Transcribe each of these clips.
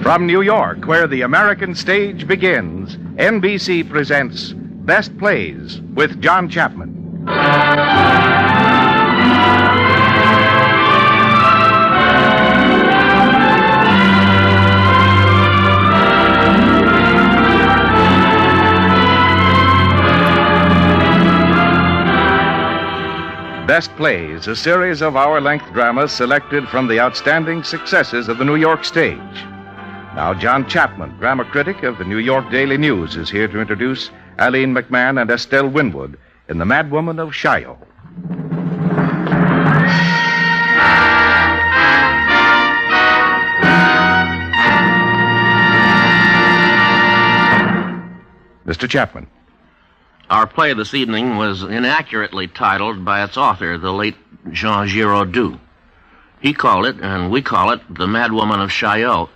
From New York, where the American stage begins, NBC presents Best Plays with John Chapman. Best Plays, a series of hour-length dramas selected from the outstanding successes of the New York stage. Now, John Chapman, drama critic of the New York Daily News, is here to introduce Aline McMahon and Estelle Winwood in The Madwoman of Chaillot. Mr. Chapman. Our play this evening was inaccurately titled by its author, the late Jean Giraudoux. He called it, and we call it, The Madwoman of Chaillot.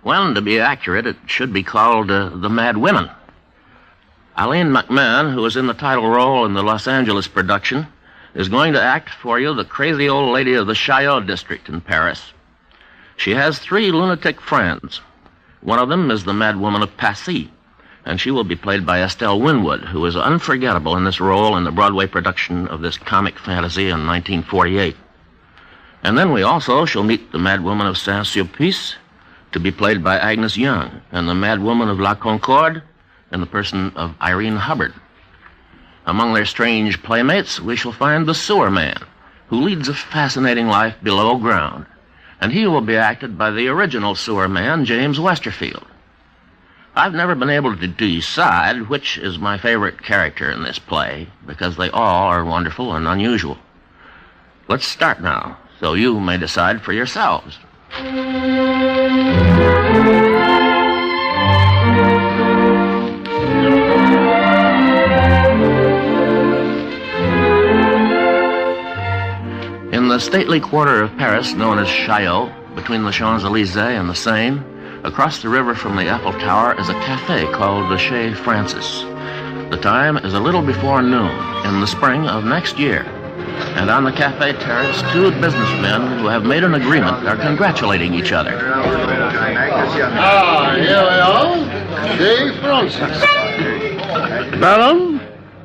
When, to be accurate, it should be called The Mad Women. Aline McMahon, who is in the title role in the Los Angeles production, is going to act for you the crazy old lady of the Chaillot district in Paris. She has 3 lunatic friends. One of them is the Madwoman of Passy, and she will be played by Estelle Winwood, who is unforgettable in this role in the Broadway production of this comic fantasy in 1948. And then we also shall meet the Madwoman of Saint-Sulpice, to be played by Agnes Young, and the Madwoman of La Concorde in the person of Irene Hubbard. Among their strange playmates, we shall find the Sewer Man, who leads a fascinating life below ground, and he will be acted by the original Sewer Man, James Westerfield. I've never been able to decide which is my favorite character in this play, because they all are wonderful and unusual. Let's start now, so you may decide for yourselves. In the stately quarter of Paris known as Chaillot, between the Champs-Élysées and the Seine, across the river from the Eiffel Tower is a cafe called the Chez Francis. The time is a little before noon in the spring of next year. And on the cafe terrace, 2 businessmen who have made an agreement are congratulating each other. Ah, here we are. Chez Francis. Baron,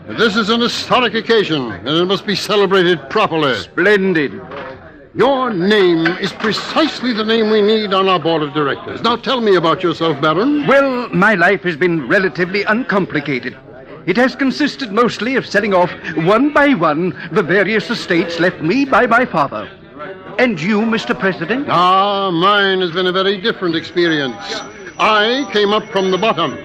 this is an historic occasion, and it must be celebrated properly. Splendid. Your name is precisely the name we need on our board of directors. Now tell me about yourself, Baron. Well, my life has been relatively uncomplicated. It has consisted mostly of selling off, one by one, the various estates left me by my father. And you, Mr. President? Ah, mine has been a very different experience. I came up from the bottom.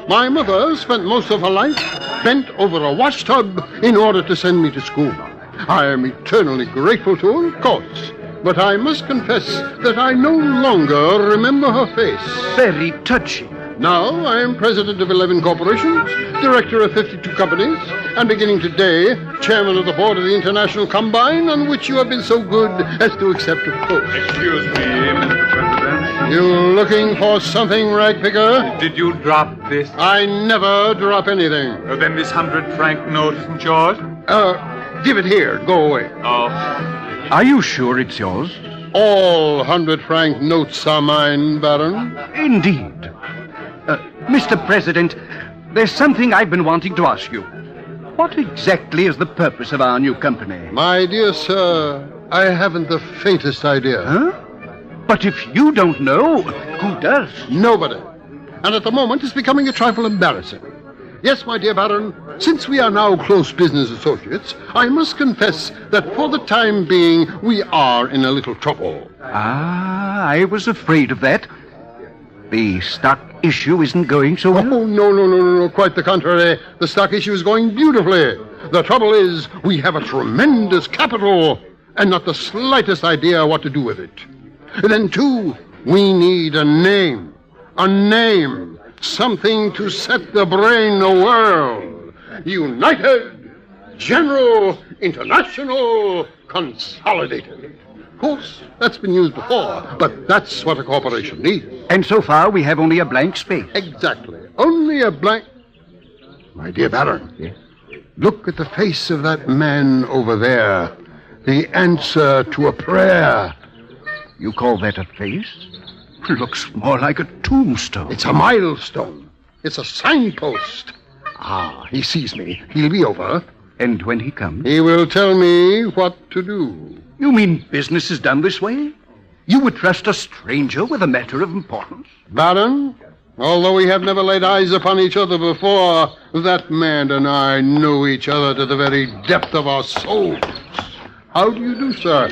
My mother spent most of her life bent over a washtub in order to send me to school. I am eternally grateful to her, of course, but I must confess that I no longer remember her face. Very touching. Now I am president of 11 corporations, director of 52 companies, and beginning today, chairman of the board of the International Combine, on which you have been so good as to accept a post. Excuse me, Mr. President. You looking for something, ragpicker? Did you drop this? I never drop anything. Then this 100-franc note isn't yours? Give it here. Go away. Oh. Are you sure it's yours? All 100-franc notes are mine, Baron. Indeed. Mr. President, there's something I've been wanting to ask you. What exactly is the purpose of our new company? My dear sir, I haven't the faintest idea. Huh? But if you don't know, who does? Nobody. And at the moment, it's becoming a trifle embarrassing. Yes, my dear Baron, since we are now close business associates, I must confess that for the time being, we are in a little trouble. Ah, I was afraid of that. The stock issue isn't going so well? Oh, no. Quite the contrary. The stock issue is going beautifully. The trouble is, we have a tremendous capital and not the slightest idea what to do with it. And then, too, we need a name. A name. Something to set the brain awhirl. United, General, International, Consolidated. Of course, that's been used before, but that's what a corporation needs. And so far, we have only a blank space. Exactly. Only a blank... My dear Baron. Yes? Look at the face of that man over there. The answer to a prayer. You call that a face? Looks more like a tombstone. It's a milestone. It's a signpost. Ah, he sees me. He'll be over. And when he comes? He will tell me what to do. You mean business is done this way? You would trust a stranger with a matter of importance? Baron, although we have never laid eyes upon each other before, that man and I know each other to the very depth of our souls. How do you do, sir?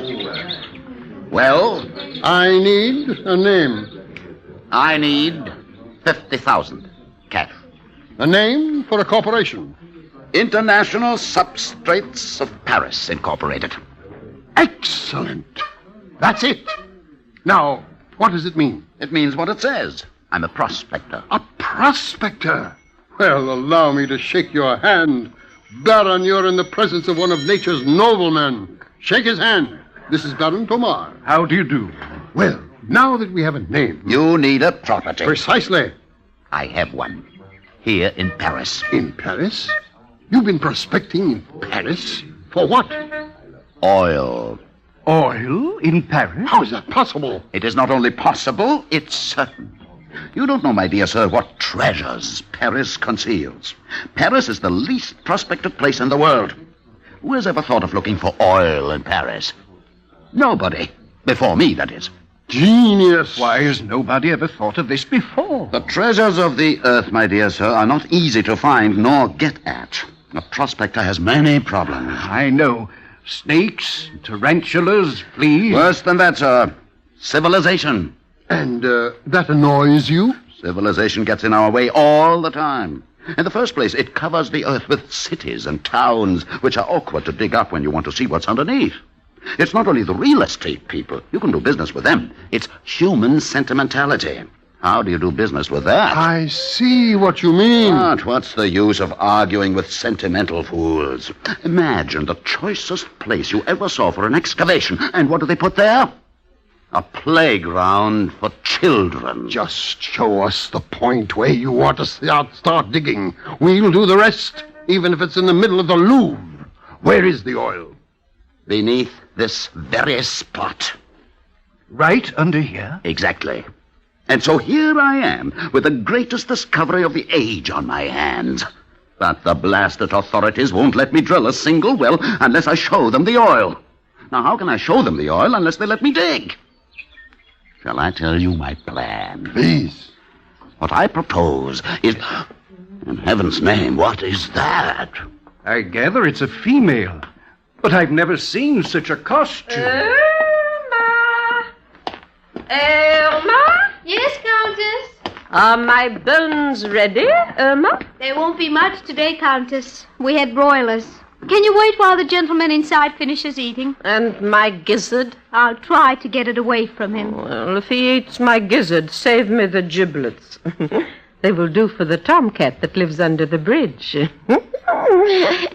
Well, I need a name. I need 50,000 cash. A name for a corporation. International Substrates of Paris, Incorporated. Excellent. That's it. Now, what does it mean? It means what it says. I'm a prospector. A prospector? Well, allow me to shake your hand. Baron, you're in the presence of one of nature's noblemen. Shake his hand. This is Baron Tomar. How do you do? Well, now that we have a name... You need a property. Precisely. I have one. Here in Paris. In Paris? You've been prospecting in Paris? For what? Oil. Oil in Paris? How is that possible? It is not only possible, it's certain. You don't know, my dear sir, what treasures Paris conceals. Paris is the least prospected place in the world. Who has ever thought of looking for oil in Paris? Nobody. Before me, that is. Genius. Why has nobody ever thought of this before? The treasures of the earth, my dear sir, are not easy to find nor get at. A prospector has many problems. I know. Snakes, tarantulas, fleas. Worse than that, sir. Civilization. And that annoys you? Civilization gets in our way all the time. In the first place, it covers the earth with cities and towns, which are awkward to dig up when you want to see what's underneath. It's not only the real estate people. You can do business with them. It's human sentimentality. How do you do business with that? I see what you mean. But what's the use of arguing with sentimental fools? Imagine the choicest place you ever saw for an excavation. And what do they put there? A playground for children. Just show us the point where you want to start digging. We'll do the rest, even if it's in the middle of the Louvre. Where is the oil? Beneath this very spot. Right under here? Exactly. And so here I am, with the greatest discovery of the age on my hands. But the blasted authorities won't let me drill a single well unless I show them the oil. Now, how can I show them the oil unless they let me dig? Shall I tell you my plan? Please. What I propose is... In heaven's name, what is that? I gather it's a female. But I've never seen such a costume. Irma? Yes, Countess? Are my bones ready, Irma? There won't be much today, Countess. We had broilers. Can you wait while the gentleman inside finishes eating? And my gizzard? I'll try to get it away from him. Well, if he eats my gizzard, save me the giblets. They will do for the tomcat that lives under the bridge.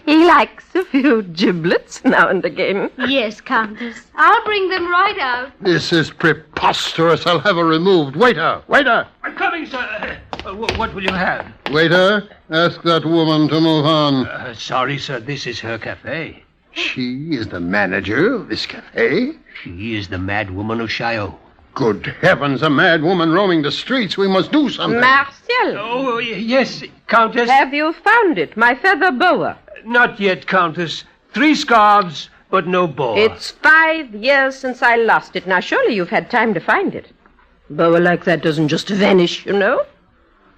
He likes a few giblets now and again. Yes, Countess. I'll bring them right out. This is preposterous. I'll have her removed. Waiter! Waiter! I'm coming, sir. What will you have? Waiter, ask that woman to move on. Sorry, sir. This is her cafe. She is the manager of this cafe? She is the Madwoman of Chaillot. Good heavens, a mad woman roaming the streets. We must do something. Marcel, Oh, yes, Countess. have you found it, my feather boa? Not yet, Countess. 3 scarves, but no boa. It's 5 years since I lost it. Now, surely you've had time to find it. Boa like that doesn't just vanish, you know.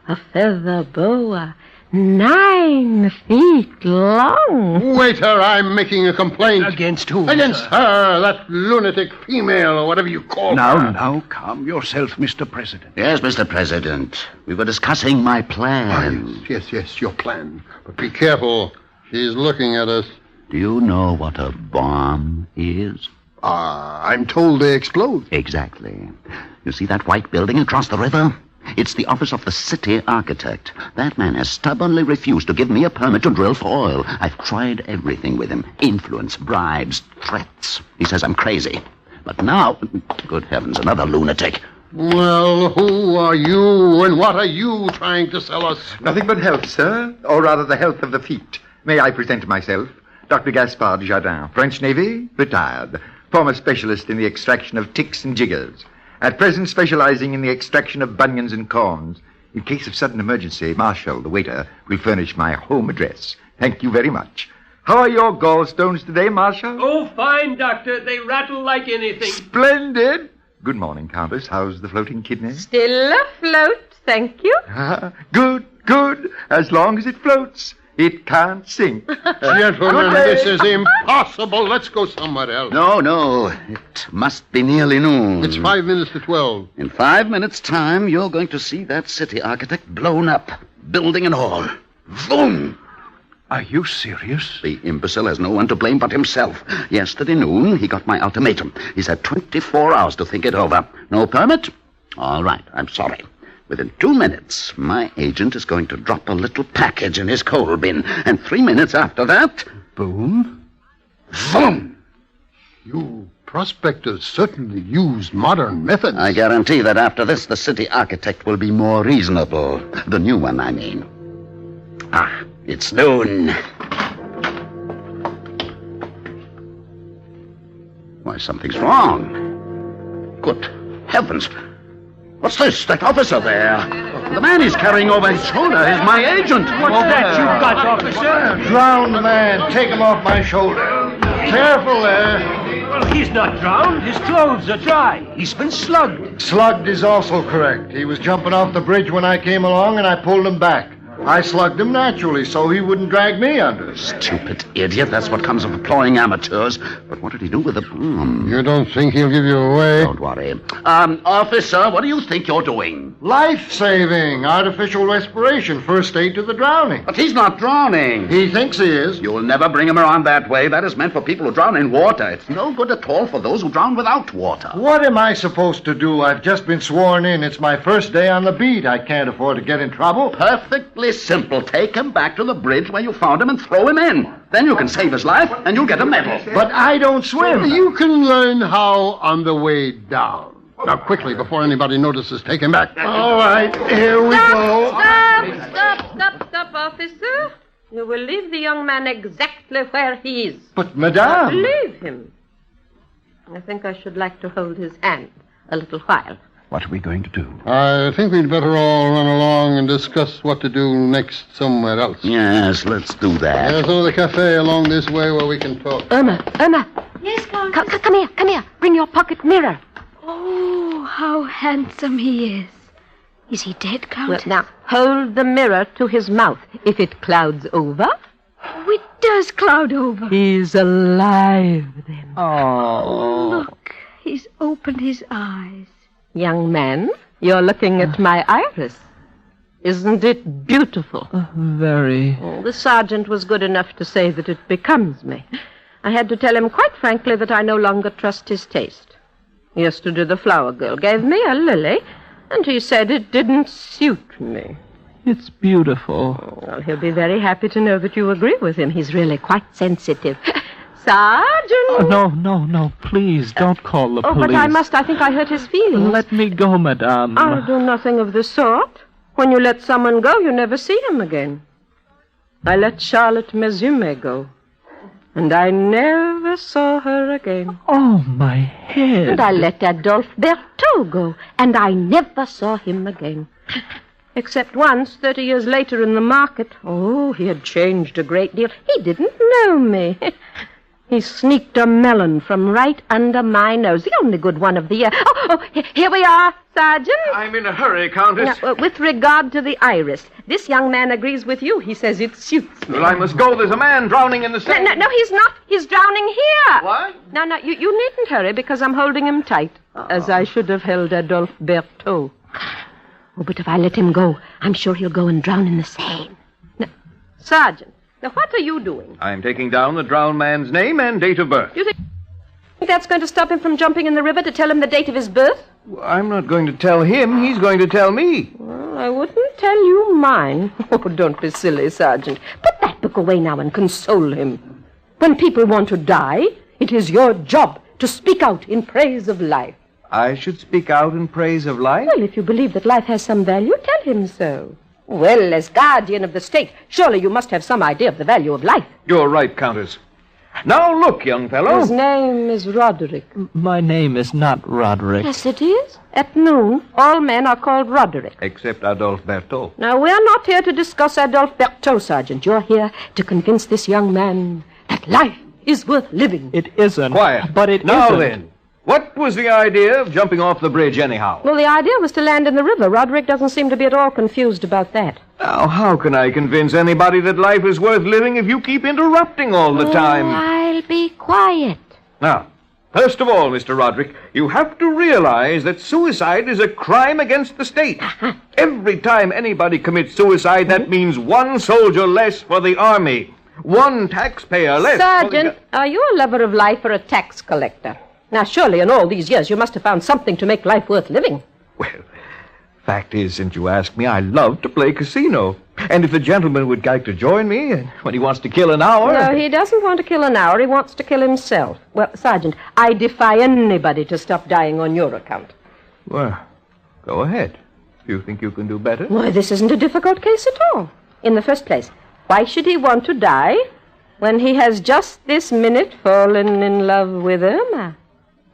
A feather boa, 9 feet long. Waiter, I'm making a complaint. Against whom, Against sir? her, that lunatic female, or whatever you call her. Now, calm yourself, Mr. President. Yes, Mr. President. We were discussing my plan. Yes, your plan. But be careful. She's looking at us. Do you know what a bomb is? I'm told they explode. Exactly. You see that white building across the river? It's the office of the city architect. That man has stubbornly refused to give me a permit to drill for oil. I've tried everything with him. Influence, bribes, threats. He says I'm crazy. But now, good heavens, another lunatic. Well, who are you, and what are you trying to sell us? Nothing but health, sir, or rather the health of the feet. May I present myself? Dr. Gaspard Jardin, French Navy, retired. Former specialist in the extraction of ticks and jiggers. At present specializing in the extraction of bunions and corns. In case of sudden emergency, Marshall, the waiter, will furnish my home address. Thank you very much. How are your gallstones today, Marshall? Oh, fine, Doctor. They rattle like anything. Splendid. Good morning, Countess. How's the floating kidney? Still afloat, thank you. Good, good. As long as it floats, it can't sink. Gentlemen, this is impossible. Let's go somewhere else. No. It must be nearly noon. It's 5 minutes to 12. In 5 minutes' time, you're going to see that city architect blown up, building and all. Boom! Are you serious? The imbecile has no one to blame but himself. Yesterday noon, he got my ultimatum. He's had 24 hours to think it over. No permit? All right, I'm sorry. Within 2 minutes, my agent is going to drop a little package in his coal bin. And 3 minutes after that... Boom? Boom! You prospectors certainly use modern methods. I guarantee that after this, the city architect will be more reasonable. The new one, I mean. Ah, it's noon. Why, something's wrong. Good heavens. What's this? That officer there. The man he's carrying over his shoulder is my agent. What's that you've got, officer? Drowned man. Take him off my shoulder. Careful there. Well, he's not drowned. His clothes are dry. He's been slugged. Slugged is also correct. He was jumping off the bridge when I came along, and I pulled him back. I slugged him naturally, so he wouldn't drag me under. Stupid idiot. That's what comes of employing amateurs. But what did he do with the bomb? You don't think he'll give you away? Don't worry. Officer, what do you think you're doing? Life-saving. Artificial respiration. First aid to the drowning. But he's not drowning. He thinks he is. You'll never bring him around that way. That is meant for people who drown in water. It's no good at all for those who drown without water. What am I supposed to do? I've just been sworn in. It's my first day on the beat. I can't afford to get in trouble. Perfectly simple. Take him back to the bridge where you found him and throw him in. Then you can save his life and you'll get a medal. But I don't swim. You can learn how on the way down. Now, quickly, before anybody notices, take him back. All right, here we go. Stop, officer. You will leave the young man exactly where he is. But, madame... Leave him. I think I should like to hold his hand a little while. What are we going to do? I think we'd better all run along and discuss what to do next somewhere else. Yes, let's do that. There's another cafe along this way where we can talk. Irma. Yes, Countess? Come here. Bring your pocket mirror. Oh, how handsome he is. Is he dead, Countess? Well, now, hold the mirror to his mouth. If it clouds over... Oh, it does cloud over. He's alive, then. Oh, look. He's opened his eyes. Young man, you're looking at my iris. Isn't it beautiful? Very. Oh, the sergeant was good enough to say that it becomes me. I had to tell him quite frankly that I no longer trust his taste. Yesterday the flower girl gave me a lily, and he said it didn't suit me. It's beautiful. Oh, well, he'll be very happy to know that you agree with him. He's really quite sensitive. Sergeant! No, please, don't call the police. Oh, but I must. I think I hurt his feelings. Let me go, madame. I'll do nothing of the sort. When you let someone go, you never see him again. I let Charlotte Mesume go, and I never saw her again. Oh, my head. And I let Adolphe Berthaud go, and I never saw him again. Except once, 30 years later in the market. Oh, he had changed a great deal. He didn't know me. He sneaked a melon from right under my nose, the only good one of the year. Oh, here we are, Sergeant. I'm in a hurry, Countess. Now, with regard to the iris, this young man agrees with you. He says it suits me. Well, I must go. There's a man drowning in the Seine. No, he's not. He's drowning here. What? No, you needn't hurry because I'm holding him tight, as I should have held Adolphe Berthaud. Oh, but if I let him go, I'm sure he'll go and drown in the Seine. Now, Sergeant, now what are you doing? I'm taking down the drowned man's name and date of birth. You think that's going to stop him from jumping in the river to tell him the date of his birth? I'm not going to tell him. He's going to tell me. Well, I wouldn't tell you mine. Oh, don't be silly, Sergeant. Put that book away now and console him. When people want to die, it is your job to speak out in praise of life. I should speak out in praise of life? Well, if you believe that life has some value, tell him so. Well, as guardian of the state, surely you must have some idea of the value of life. You're right, Countess. Now look, young fellow. His name is Roderick. My name is not Roderick. Yes, it is. At noon, all men are called Roderick. Except Adolphe Berthaud. Now, we're not here to discuss Adolphe Berthaud, Sergeant. You're here to convince this young man that life is worth living. It isn't. Quiet. But it now isn't. Then, what was the idea of jumping off the bridge anyhow? Well, the idea was to land in the river. Roderick doesn't seem to be at all confused about that. Now, how can I convince anybody that life is worth living if you keep interrupting all the time? I'll be quiet. Now, first of all, Mr. Roderick, you have to realize that suicide is a crime against the state. Every time anybody commits suicide, that means one soldier less for the army. One taxpayer less. Sergeant, are you a lover of life or a tax collector? Now, surely in all these years you must have found something to make life worth living. Well, fact is, since you ask me, I love to play casino. And if the gentleman would like to join me when he wants to kill an hour... No, he doesn't want to kill an hour. He wants to kill himself. Well, Sergeant, I defy anybody to stop dying on your account. Well, go ahead. You think you can do better? Why, this isn't a difficult case at all. In the first place, why should he want to die when he has just this minute fallen in love with Irma?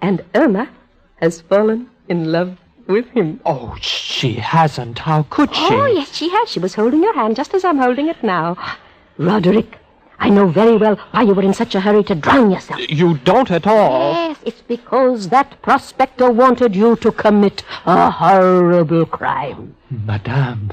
And Irma has fallen in love with him. Oh, she hasn't. How could she? Oh, yes, she has. She was holding your hand just as I'm holding it now. Roderick, I know very well why you were in such a hurry to drown yourself. You don't at all. Yes, it's because that prospector wanted you to commit a horrible crime. Madame,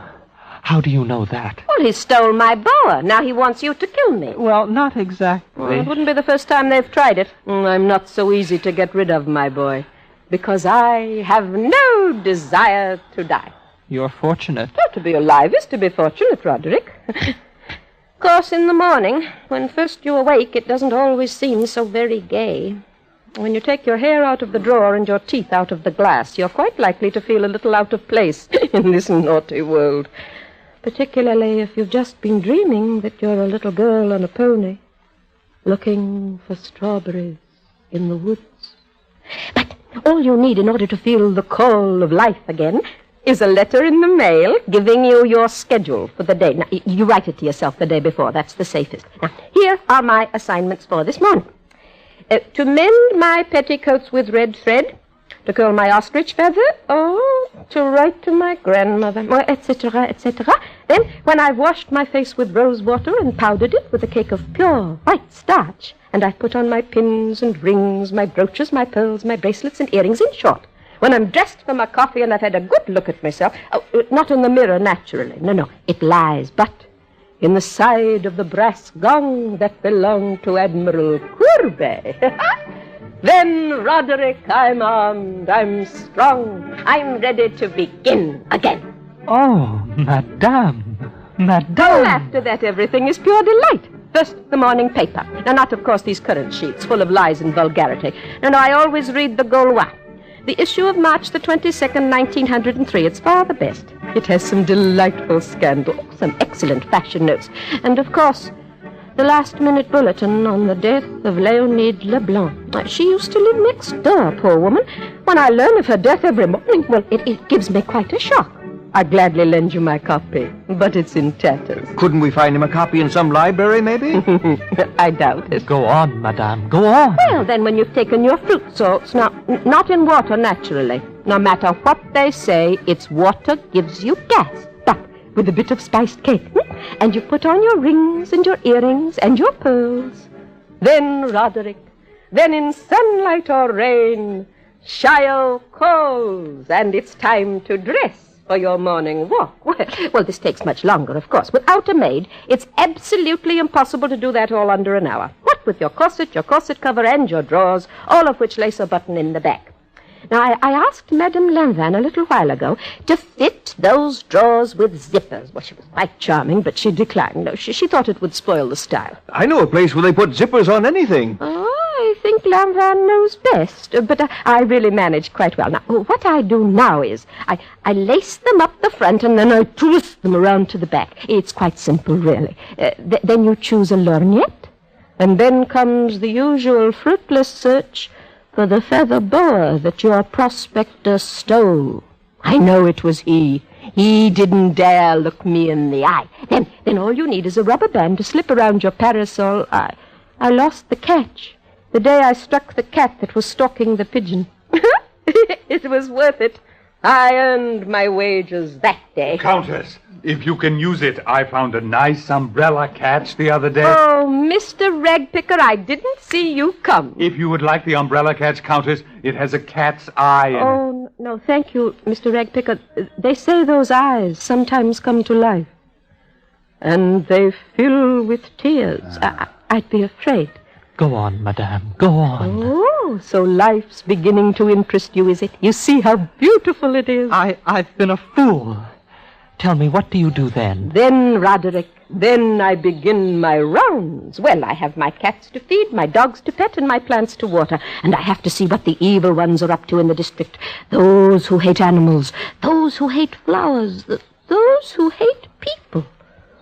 how do you know that? Well, he stole my boa. Now he wants you to kill me. Well, not exactly. Well, it wouldn't be the first time they've tried it. I'm not so easy to get rid of, my boy, because I have no desire to die. You're fortunate. To be alive is to be fortunate, Roderick. Of course, in the morning, when first you awake, it doesn't always seem so very gay. When you take your hair out of the drawer and your teeth out of the glass, you're quite likely to feel a little out of place in this naughty world. Particularly if you've just been dreaming that you're a little girl on a pony, looking for strawberries in the woods. But all you need in order to feel the call of life again is a letter in the mail giving you your schedule for the day. Now, you write it to yourself the day before. That's the safest. Now, here are my assignments for this morning. To mend my petticoats with red thread, to curl my ostrich feather, to write to my grandmother, etc., etc. Then, when I've washed my face with rose water and powdered it with a cake of pure white starch, and I've put on my pins and rings, my brooches, my pearls, my bracelets and earrings, in short, when I'm dressed for my coffee and I've had a good look at myself, not in the mirror, naturally, no, it lies, but in the side of the brass gong that belonged to Admiral Courbet. Then, Roderick, I'm armed, I'm strong, I'm ready to begin again. Oh, Madame. Well, after that, everything is pure delight. First, the morning paper. Now, not, of course, these current sheets, full of lies and vulgarity. No, I always read the Gaulois. The issue of March the 22nd, 1903. It's far the best. It has some delightful scandal, some excellent fashion notes, and, of course, the last-minute bulletin on the death of Léonide Leblanc. She used to live next door, poor woman. When I learn of her death every morning, well, it gives me quite a shock. I'd gladly lend you my copy, but it's in tatters. Couldn't we find him a copy in some library, maybe? I doubt it. Go on, Madame, go on. Well, then, when you've taken your fruit salts, not in water, naturally. No matter what they say, it's water gives you gas. But with a bit of spiced cake, and you put on your rings and your earrings and your pearls. Then, Roderick, then in sunlight or rain, Chaillot calls, and it's time to dress for your morning walk. Well, this takes much longer, of course. Without a maid, it's absolutely impossible to do that all under an hour. What with your corset cover, and your drawers, all of which lace a button in the back. Now, I asked Madame Lanvin a little while ago to fit those drawers with zippers. Well, she was quite charming, but she declined. No, she thought it would spoil the style. I know a place where they put zippers on anything. Oh, I think Lanvin knows best, but I really manage quite well. Now, what I do now is I lace them up the front and then I twist them around to the back. It's quite simple, really. Then you choose a lorgnette, and then comes the usual fruitless search for the feather boa that your prospector stole. I know it was he. He didn't dare look me in the eye. Then all you need is a rubber band to slip around your parasol. I I lost the catch the day I struck the cat that was stalking the pigeon. It was worth it. I earned my wages that day. Countess, if you can use it, I found a nice umbrella catch the other day. Oh, Mr. Ragpicker, I didn't see you come. If you would like the umbrella catch, Countess, it has a cat's eye in it. Oh, no, thank you, Mr. Ragpicker. They say those eyes sometimes come to life. And they fill with tears. I'd be afraid. Go on, madame. Go on. Oh, so life's beginning to interest you, is it? You see how beautiful it is. I've been a fool. Tell me, what do you do then? Then, Roderick, then I begin my rounds. Well, I have my cats to feed, my dogs to pet, and my plants to water. And I have to see what the evil ones are up to in the district. Those who hate animals, those who hate flowers, those who hate people.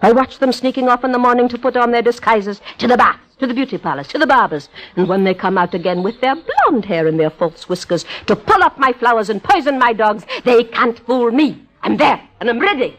I watch them sneaking off in the morning to put on their disguises, to the baths, to the beauty parlors, to the barbers. And when they come out again with their blonde hair and their false whiskers to pull up my flowers and poison my dogs, they can't fool me. I'm there, and I'm ready.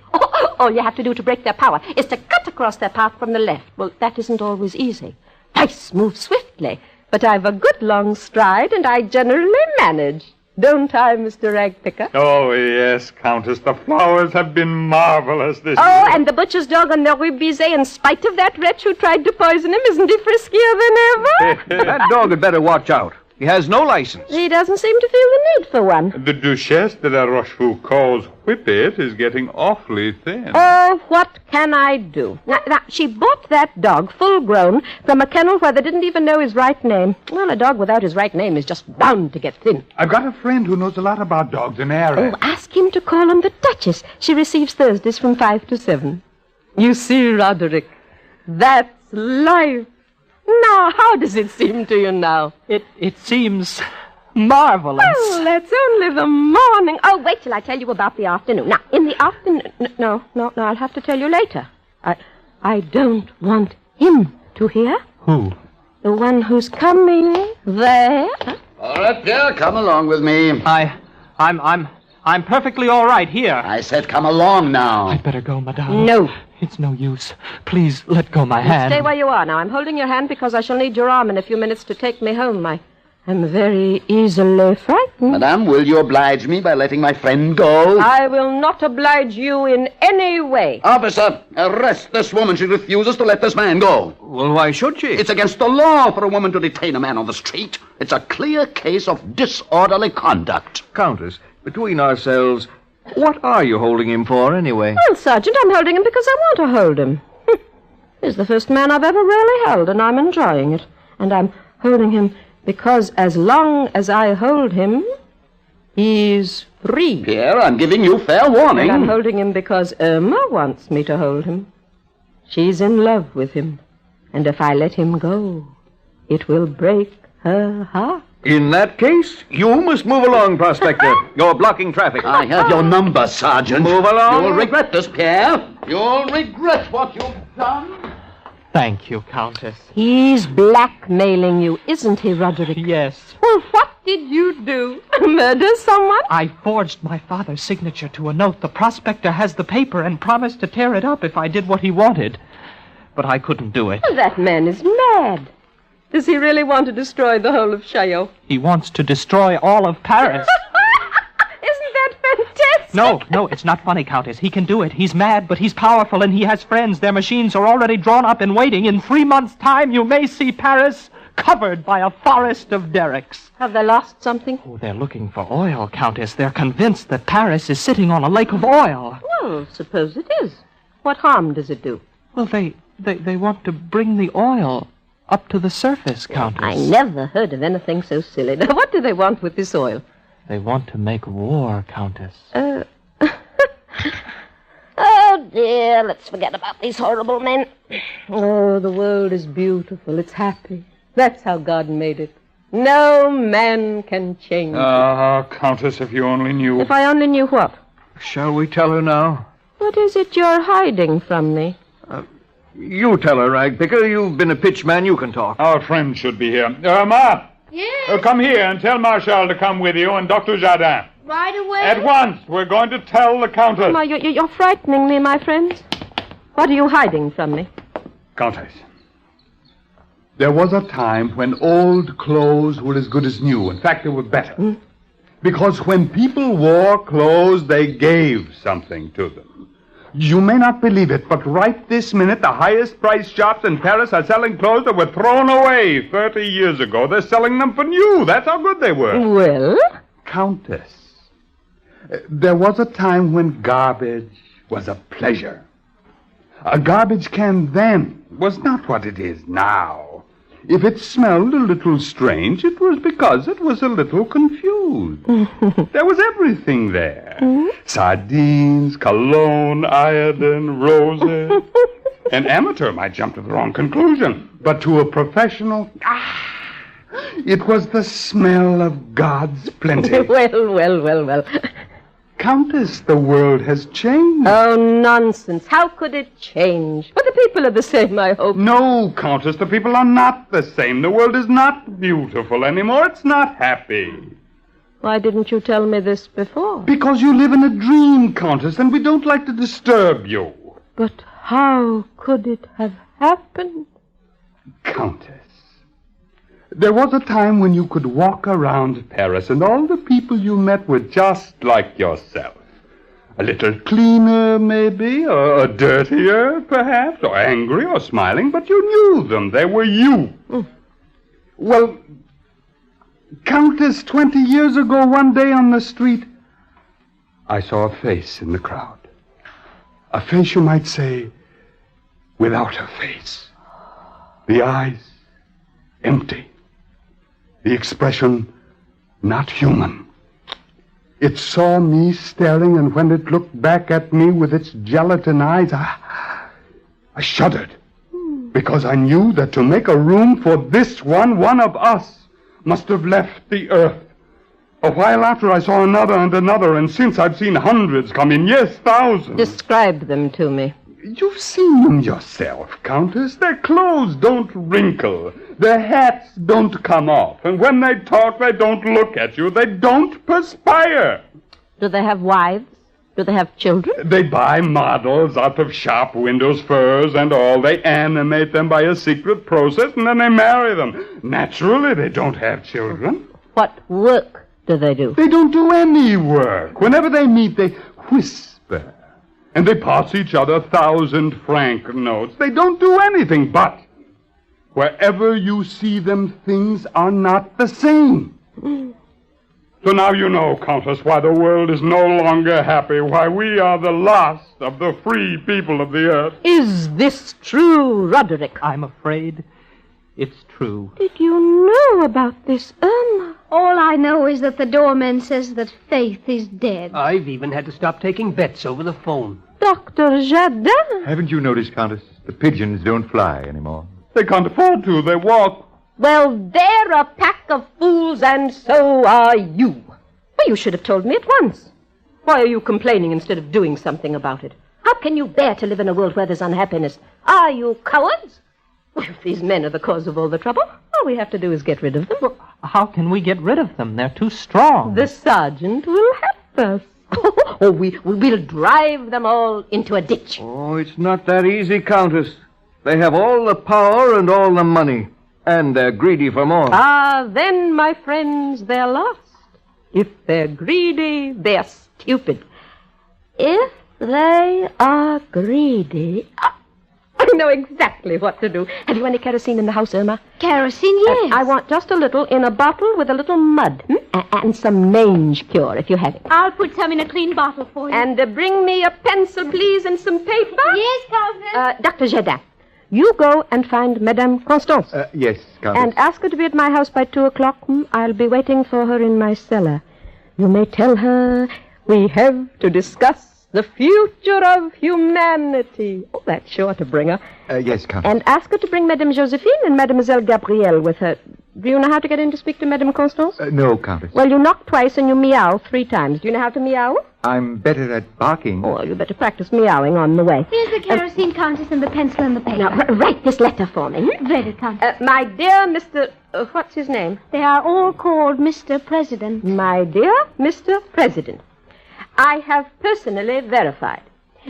All you have to do to break their power is to cut across their path from the left. Well, that isn't always easy. Dice move swiftly, but I've a good long stride, and I generally manage. Don't I, Mr. Ragpicker? Oh, yes, Countess. The flowers have been marvelous this Oh, year. and the butcher's dog on the Rue Bizet, in spite of that wretch who tried to poison him, isn't he friskier than ever? That dog had better watch out. He has no license. He doesn't seem to feel the need for one. The Duchesse de la Rochefoucauld's whippet is getting awfully thin. Oh, what can I do? Now, she bought that dog, full grown, from a kennel where they didn't even know his right name. Well, a dog without his right name is just bound to get thin. I've got a friend who knows a lot about dogs in Arras. Oh, ask him to call on the Duchess. She receives Thursdays from 5 to 7. You see, Roderick, that's life. Now, how does it seem to you now? It seems marvelous. Oh, that's only the morning. Oh, wait till I tell you about the afternoon. Now, in the afternoon... No, I'll have to tell you later. I don't want him to hear. Who? The one who's coming there. All right, Pierre, come along with me. I'm perfectly all right here. I said come along now. I'd better go, madame. No. It's no use. Please let go my hand. Stay where you are now. I'm holding your hand because I shall need your arm in a few minutes to take me home. I'm very easily frightened. Madame, will you oblige me by letting my friend go? I will not oblige you in any way. Officer, arrest this woman. She refuses to let this man go. Well, why should she? It's against the law for a woman to detain a man on the street. It's a clear case of disorderly conduct. Countess, between ourselves, what are you holding him for, anyway? Well, Sergeant, I'm holding him because I want to hold him. He's the first man I've ever really held, and I'm enjoying it. And I'm holding him because as long as I hold him, he's free. Pierre, I'm giving you fair warning. And I'm holding him because Irma wants me to hold him. She's in love with him. And if I let him go, it will break her heart. In that case, you must move along, Prospector. You're blocking traffic. I have your number, Sergeant. Move along. You'll regret this, Pierre. You'll regret what you've done. Thank you, Countess. He's blackmailing you, isn't he, Roderick? Yes. Well, what did you do? Murder someone? I forged my father's signature to a note. The prospector has the paper and promised to tear it up if I did what he wanted. But I couldn't do it. Well, that man is mad. Does he really want to destroy the whole of Chaillot? He wants to destroy all of Paris. Isn't that fantastic? No, it's not funny, Countess. He can do it. He's mad, but he's powerful, and he has friends. Their machines are already drawn up and waiting. In 3 months' time, you may see Paris covered by a forest of derricks. Have they lost something? Oh, they're looking for oil, Countess. They're convinced that Paris is sitting on a lake of oil. Well, suppose it is. What harm does it do? Well, they want to bring the oil up to the surface, Countess. I never heard of anything so silly. Now, what do they want with this oil? They want to make war, Countess. Oh, dear, let's forget about these horrible men. Oh, the world is beautiful. It's happy. That's how God made it. No man can change it. Countess, if you only knew. If I only knew what? Shall we tell her now? What is it you're hiding from me? You tell her, Ragpicker. You've been a pitchman. You can talk. Our friend should be here. Ma! Yes? Come here and tell Marshal to come with you and Dr. Jardin. Right away? At once. We're going to tell the Countess. Ma, you're frightening me, my friends. What are you hiding from me? Countess. There was a time when old clothes were as good as new. In fact, they were better. Because when people wore clothes, they gave something to them. You may not believe it, but right this minute, the highest priced shops in Paris are selling clothes that were thrown away 30 years ago. They're selling them for new. That's how good they were. Well? Countess, there was a time when garbage was a pleasure. A garbage can then was not what it is now. If it smelled a little strange, it was because it was a little confused. There was everything there. Sardines, cologne, iodine, roses. An amateur might jump to the wrong conclusion. But to a professional, it was the smell of God's plenty. Well. Countess, the world has changed. Oh, nonsense. How could it change? But the people are the same, I hope. No, Countess, the people are not the same. The world is not beautiful anymore. It's not happy. Why didn't you tell me this before? Because you live in a dream, Countess, and we don't like to disturb you. But how could it have happened? Countess, there was a time when you could walk around Paris and all the people you met were just like yourself. A little cleaner, maybe, or dirtier, perhaps, or angry or smiling, but you knew them. They were you. Well, Countess, 20 years ago, one day on the street, I saw a face in the crowd. A face, you might say, without a face. The eyes, empty. The expression, not human. It saw me staring, and when it looked back at me with its gelatin eyes, I shuddered. Because I knew that to make a room for this one of us, must have left the earth. A while after I saw another and another, and since I've seen hundreds come in, yes, thousands. Describe them to me. You've seen them yourself, Countess. Their clothes don't wrinkle. Their hats don't come off. And when they talk, they don't look at you. They don't perspire. Do they have wives? Do they have children? They buy models out of shop windows, furs and all. They animate them by a secret process, and then they marry them. Naturally, they don't have children. What work do they do? They don't do any work. Whenever they meet, they whisper. And they pass each other 1,000-franc notes. They don't do anything, but wherever you see them, things are not the same. So now you know, Countess, why the world is no longer happy, why we are the last of the free people of the earth. Is this true, Roderick? I'm afraid it's true. Did you know about this, Irma? All I know is that the doorman says that faith is dead. I've even had to stop taking bets over the phone. Dr. Jardin? Haven't you noticed, Countess? The pigeons don't fly anymore. They can't afford to. They walk. Well, they're a pack of fools, and so are you. Well, you should have told me at once. Why are you complaining instead of doing something about it? How can you bear to live in a world where there's unhappiness? Are you cowards? Well, if these men are the cause of all the trouble, all we have to do is get rid of them. Well, how can we get rid of them? They're too strong. The sergeant will help us. Oh, we'll drive them all into a ditch. Oh, it's not that easy, Countess. They have all the power and all the money, and they're greedy for more. Ah, then, my friends, they're lost. If they're greedy, they're stupid. If they are greedy... I know exactly what to do. Have you any kerosene in the house, Irma? Kerosene, yes. I want just a little in a bottle with a little mud. And some mange cure, if you have it. I'll put some in a clean bottle for you. And bring me a pencil, please, and some paper. Yes, Countess. Dr. Jardin, you go and find Madame Constance. Yes, Countess. And ask her to be at my house by 2:00. I'll be waiting for her in my cellar. You may tell her we have to discuss the future of humanity. Oh, that's sure to bring her. Yes, Countess. And ask her to bring Madame Josephine and Mademoiselle Gabrielle with her. Do you know how to get in to speak to Madame Constance? No, Countess. Well, you knock twice and you meow 3 times. Do you know how to meow? I'm better at barking. Oh, you better practice meowing on the way. Here's the kerosene, Countess, and the pencil and the paper. Now, write this letter for me. Read it, Countess. My dear Mr... what's his name? They are all called Mr. President. My dear Mr. President, I have personally verified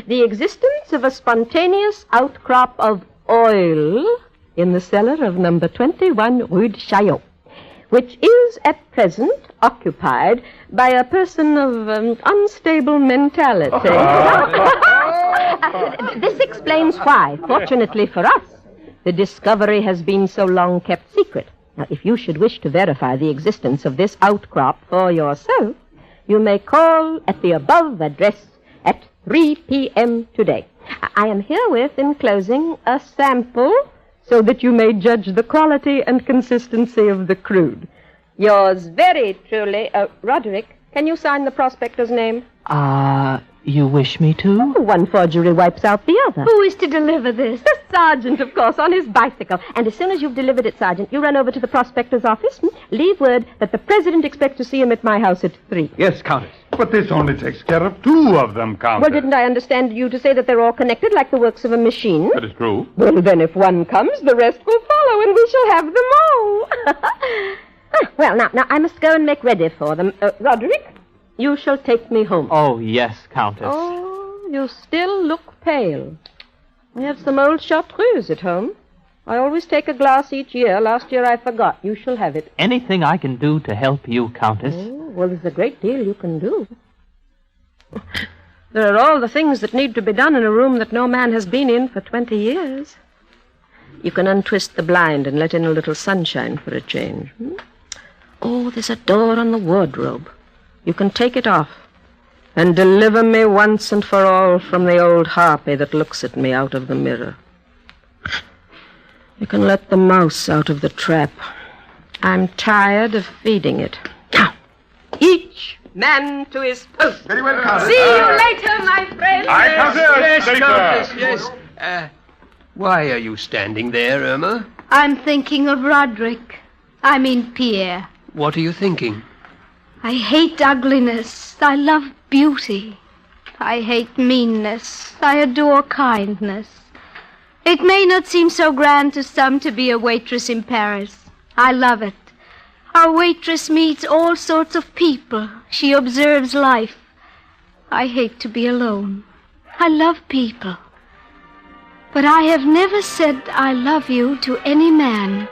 the existence of a spontaneous outcrop of oil in the cellar of number 21 Rue de Chaillot, which is at present occupied by a person of unstable mentality. This explains why, fortunately for us, the discovery has been so long kept secret. Now, if you should wish to verify the existence of this outcrop for yourself, you may call at the above address at 3 p.m. today. I am herewith enclosing a sample so that you may judge the quality and consistency of the crude. Yours very truly, Roderick, can you sign the prospector's name? You wish me to? One forgery wipes out the other. Who is to deliver this? The sergeant, of course, on his bicycle. And as soon as you've delivered it, Sergeant, you run over to the prospector's office and leave word that the president expects to see him at my house at 3. Yes, Countess. But this only takes care of 2 of them, Countess. Well, didn't I understand you to say that they're all connected like the works of a machine? That is true. Well, then if one comes, the rest will follow, and we shall have them all. Well, now, I must go and make ready for them. Roderick, you shall take me home. Oh, yes, Countess. Oh, you still look pale. I have some old chartreuse at home. I always take a glass each year. Last year I forgot. You shall have it. Anything I can do to help you, Countess? Oh, well, there's a great deal you can do. There are all the things that need to be done in a room that no man has been in for 20 years. You can untwist the blind and let in a little sunshine for a change. Oh, there's a door on the wardrobe. You can take it off and deliver me once and for all from the old harpy that looks at me out of the mirror. You can let the mouse out of the trap. I'm tired of feeding it. Now, each man to his post. Very well, Countess. See you later, my friend. Yes, Countess, yes. Why are you standing there, Irma? I'm thinking of Roderick. I mean Pierre. What are you thinking? I hate ugliness. I love beauty. I hate meanness. I adore kindness. It may not seem so grand to some to be a waitress in Paris. I love it. Our waitress meets all sorts of people. She observes life. I hate to be alone. I love people. But I have never said I love you to any man.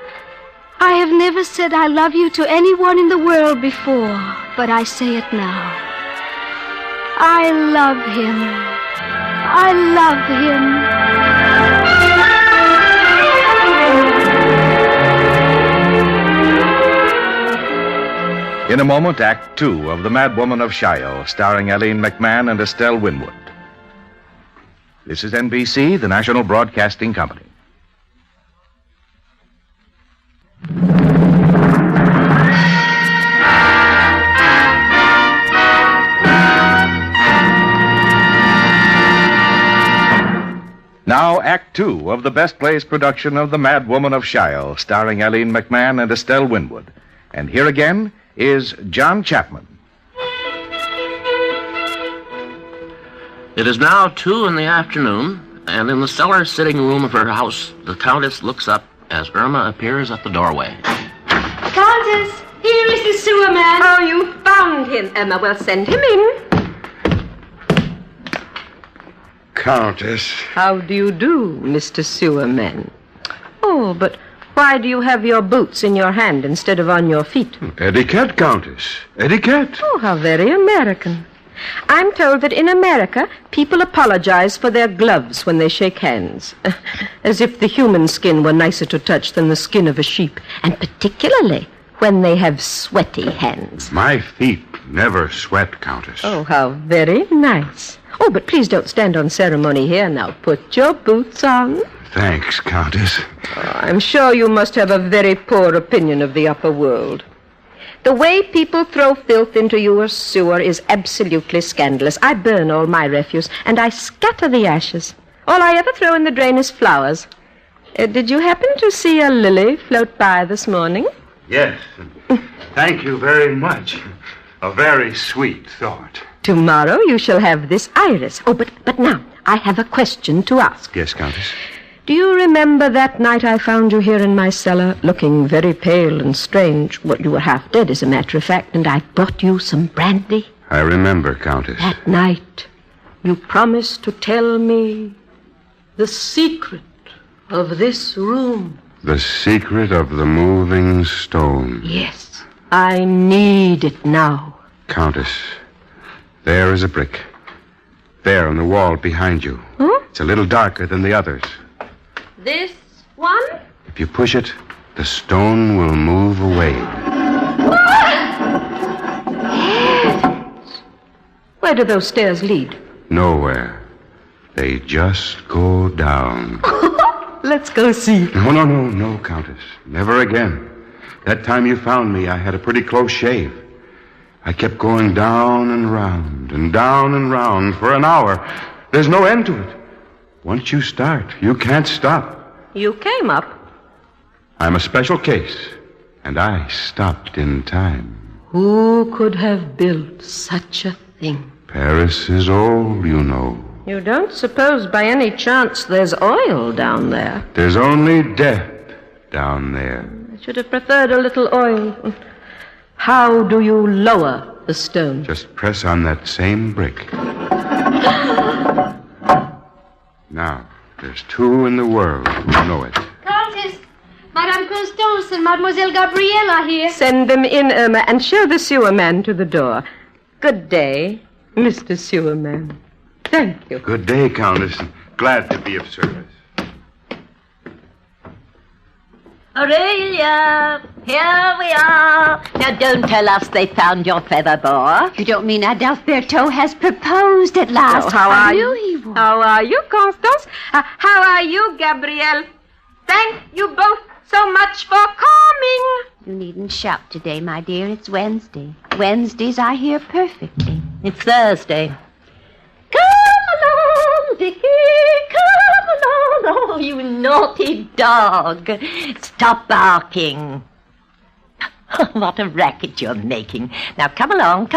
I have never said I love you to anyone in the world before, but I say it now. I love him. I love him. In a moment, Act 2 of The Madwoman of Chaillot, starring Eileen McMahon and Estelle Winwood. This is NBC, the National Broadcasting Company. Now, Act 2 of the Best Plays production of The Madwoman of Chaillot, starring Eileen McMahon and Estelle Winwood. And here again is John Chapman. It is now 2 p.m, and in the cellar sitting room of her house, the Countess looks up as Irma appears at the doorway. Countess, here is the sewer man. Oh, you found him, Emma. Well, send him in. Countess. How do you do, Mr. Sewerman? Oh, but why do you have your boots in your hand instead of on your feet? Etiquette, Countess. Etiquette. Oh, how very American. I'm told that in America, people apologize for their gloves when they shake hands. As if the human skin were nicer to touch than the skin of a sheep. And particularly when they have sweaty hands. My feet never sweat, Countess. Oh, how very nice. Oh, but please don't stand on ceremony here now. Put your boots on. Thanks, Countess. Oh, I'm sure you must have a very poor opinion of the upper world. The way people throw filth into your sewer is absolutely scandalous. I burn all my refuse, and I scatter the ashes. All I ever throw in the drain is flowers. Did you happen to see a lily float by this morning? Yes. Thank you very much. A very sweet thought. Tomorrow you shall have this iris. Oh, but now, I have a question to ask. Yes, Countess. Do you remember that night I found you here in my cellar, looking very pale and strange? Well, you were half dead, as a matter of fact, and I brought you some brandy. I remember, Countess. That night, you promised to tell me the secret of this room. The secret of the moving stone. Yes, I need it now. Countess, there is a brick. There on the wall behind you. Huh? It's a little darker than the others. This one? If you push it, the stone will move away. Where do those stairs lead? Nowhere. They just go down. Let's go see. No, Countess. Never again. That time you found me, I had a pretty close shave. I kept going down and round for an hour. There's no end to it. Once you start, you can't stop. You came up. I'm a special case, and I stopped in time. Who could have built such a thing? Paris is old, you know. You don't suppose by any chance there's oil down there? There's only death down there. I should have preferred a little oil. How do you lower the stone? Just press on that same brick. Now, there's two in the world who know it. Countess, Madame Constance and Mademoiselle Gabrielle are here. Send them in, Irma, and show the sewer man to the door. Good day, Mr. Sewer Man. Thank you. Good day, Countess. Glad to be of service. Aurelia, here we are. Now, don't tell us they found your feather boa. You don't mean Adalberto has proposed at last? Oh, how are you? He would. How are you, Constance? How are you, Gabrielle? Thank you both so much for coming. You needn't shout today, my dear. It's Wednesday. Wednesdays I hear perfectly. It's Thursday. Come along, Dickie. Come along. Oh, you naughty dog. Stop barking. What a racket you're making. Now, come along.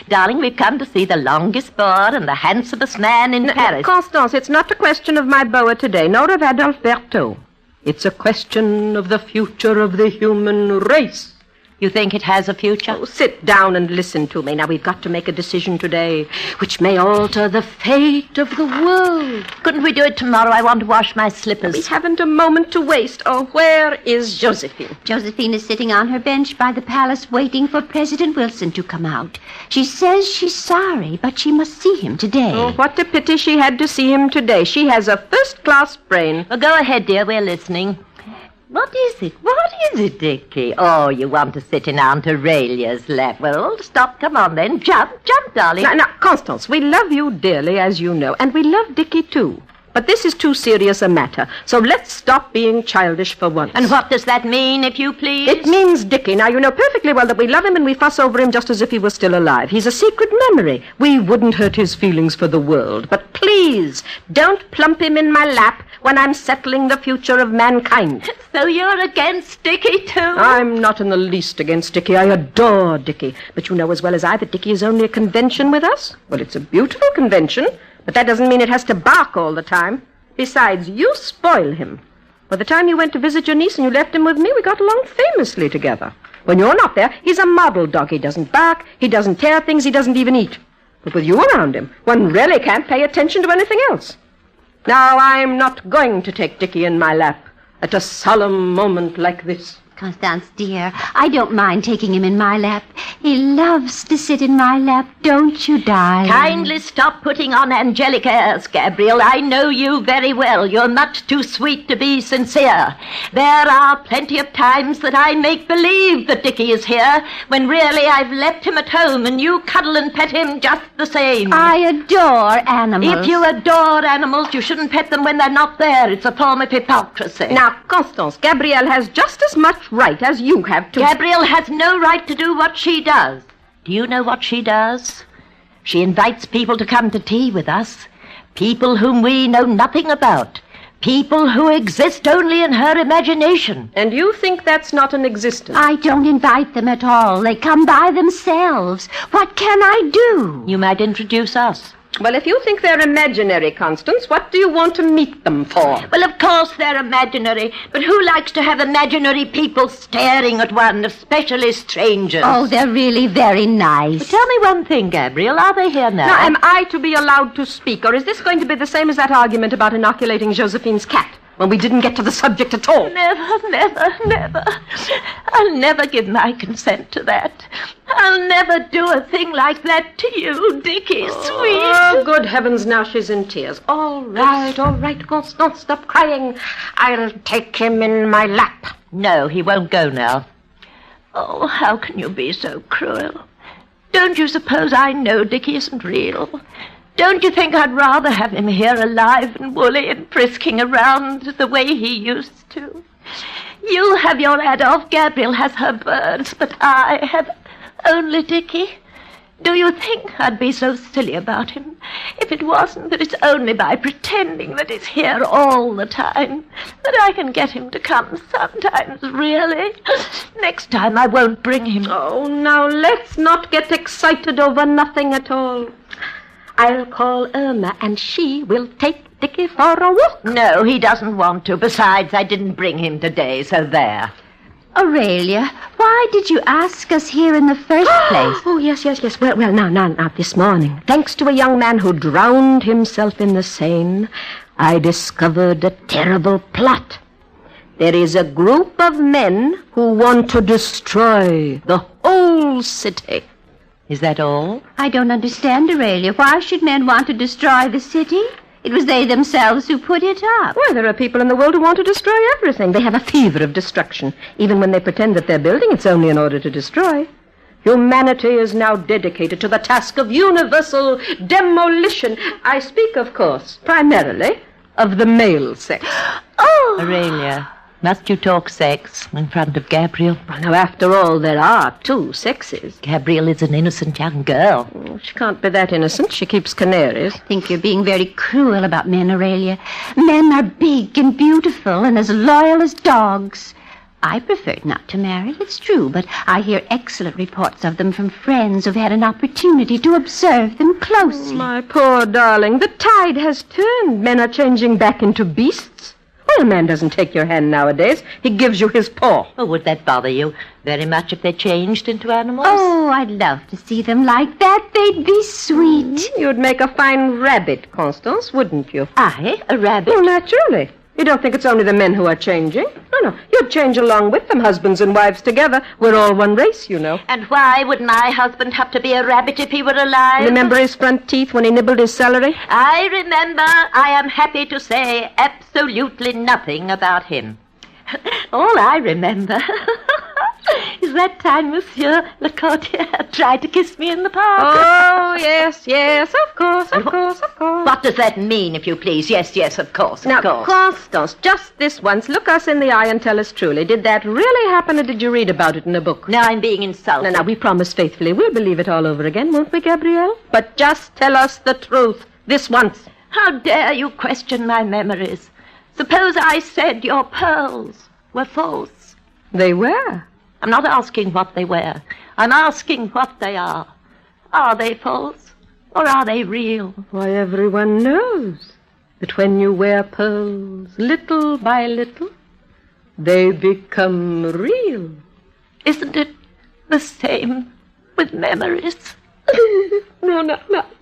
Darling, we've come to see the longest boa and the handsomest man in Paris. Constance, it's not a question of my boa today, nor of Adalberto. It's a question of the future of the human race. You think it has a future? Oh, sit down and listen to me. Now, we've got to make a decision today which may alter the fate of the world. Couldn't we do it tomorrow? I want to wash my slippers. We haven't a moment to waste. Oh, where is Josephine? Josephine is sitting on her bench by the palace waiting for President Wilson to come out. She says she's sorry, but she must see him today. Oh, what a pity she had to see him today. She has a first-class brain. Well, go ahead, dear. We're listening. What is it, Dickie? Oh, you want to sit in Aunt Aurelia's lap. Well, stop. Come on, then. Jump, darling. Now, Constance, we love you dearly, as you know, and we love Dickie, too. But this is too serious a matter, so let's stop being childish for once. And what does that mean, if you please? It means Dickie. Now, you know perfectly well that we love him and we fuss over him just as if he was still alive. He's a secret memory. We wouldn't hurt his feelings for the world. But please, don't plump him in my lap when I'm settling the future of mankind. So you're against Dickie, too? I'm not in the least against Dickie. I adore Dickie. But you know as well as I that Dickie is only a convention with us. Well, it's a beautiful convention, but that doesn't mean it has to bark all the time. Besides, you spoil him. By the time you went to visit your niece and you left him with me, we got along famously together. When you're not there, he's a model dog. He doesn't bark, he doesn't tear things, he doesn't even eat. But with you around him, one really can't pay attention to anything else. Now, I'm not going to take Dickie in my lap at a solemn moment like this. Constance, dear, I don't mind taking him in my lap. He loves to sit in my lap, don't you, darling? Kindly stop putting on angelic airs, Gabriel. I know you very well. You're much too sweet to be sincere. There are plenty of times that I make believe that Dickie is here, when really I've left him at home and you cuddle and pet him just the same. I adore animals. If you adore animals, you shouldn't pet them when they're not there. It's a form of hypocrisy. Now, Constance, Gabrielle has just as much right as you have to... Gabrielle has no right to do what she does. Do you know what she does? She invites people to come to tea with us. People whom we know nothing about. People who exist only in her imagination. And you think that's not an existence? I don't invite them at all. They come by themselves. What can I do? You might introduce us. Well, if you think they're imaginary, Constance, what do you want to meet them for? Well, of course they're imaginary, but who likes to have imaginary people staring at one, especially strangers? Oh, they're really very nice. But tell me one thing, Gabriel, are they here now? Am I to be allowed to speak, or is this going to be the same as that argument about inoculating Josephine's cat? when we didn't get to the subject at all. Never. I'll never give my consent to that. I'll never do a thing like that to you, Dickie, sweet. Oh, good heavens, now she's in tears. All right, Constance, stop crying. I'll take him in my lap. No, he won't go now. Oh, how can you be so cruel? Don't you suppose I know Dickie isn't real? Don't you think I'd rather have him here alive and woolly and frisking around the way he used to? You have your Adolf, Gabrielle has her birds, but I have only Dickie. Do you think I'd be so silly about him if it wasn't that it's only by pretending that he's here all the time that I can get him to come sometimes, really? Next time I won't bring him. Oh, now let's not get excited over nothing at all. I'll call Irma and she will take Dickie for a walk. No, he doesn't want to. Besides, I didn't bring him today, so there. Aurelia, why did you ask us here in the first place? Oh, yes. Well, now, this morning, thanks to a young man who drowned himself in the Seine, I discovered a terrible plot. There is a group of men who want to destroy the whole city. Is that all? I don't understand, Aurelia. Why should men want to destroy the city? It was they themselves who put it up. Well, there are people in the world who want to destroy everything. They have a fever of destruction. Even when they pretend that they're building, it's only in order to destroy. Humanity is now dedicated to the task of universal demolition. I speak, of course, primarily of the male sex. Oh! Aurelia, must you talk sex in front of Gabrielle? Well, now, after all, there are two sexes. Gabrielle is an innocent young girl. Oh, she can't be that innocent. She keeps canaries. I think you're being very cruel about men, Aurelia. Men are big and beautiful and as loyal as dogs. I prefer not to marry, it's true, but I hear excellent reports of them from friends who've had an opportunity to observe them closely. My poor darling, the tide has turned. Men are changing back into beasts. Well, a man doesn't take your hand nowadays. He gives you his paw. Oh, would that bother you very much if they changed into animals? Oh, I'd love to see them like that. They'd be sweet. You'd make a fine rabbit, Constance, wouldn't you? I? A rabbit? Oh, naturally. You don't think it's only the men who are changing? No. You'd change along with them, husbands and wives together. We're all one race, you know. And why would my husband have to be a rabbit if he were alive? Remember his front teeth when he nibbled his celery? I remember. I am happy to say absolutely nothing about him. All I remember is that time Monsieur Le Courtier tried to kiss me in the park. Oh, yes, of course. What does that mean, if you please? Yes, of course. Now, Constance, just this once, look us in the eye and tell us truly. Did that really happen, or did you read about it in a book? Now I'm being insulted. Now, we promise faithfully. We'll believe it all over again, won't we, Gabrielle? But just tell us the truth, this once. How dare you question my memories? Suppose I said your pearls were false. They were. I'm not asking what they were. I'm asking what they are. Are they false, or are they real? Why, everyone knows that when you wear pearls little by little, they become real. Isn't it the same with memories? No,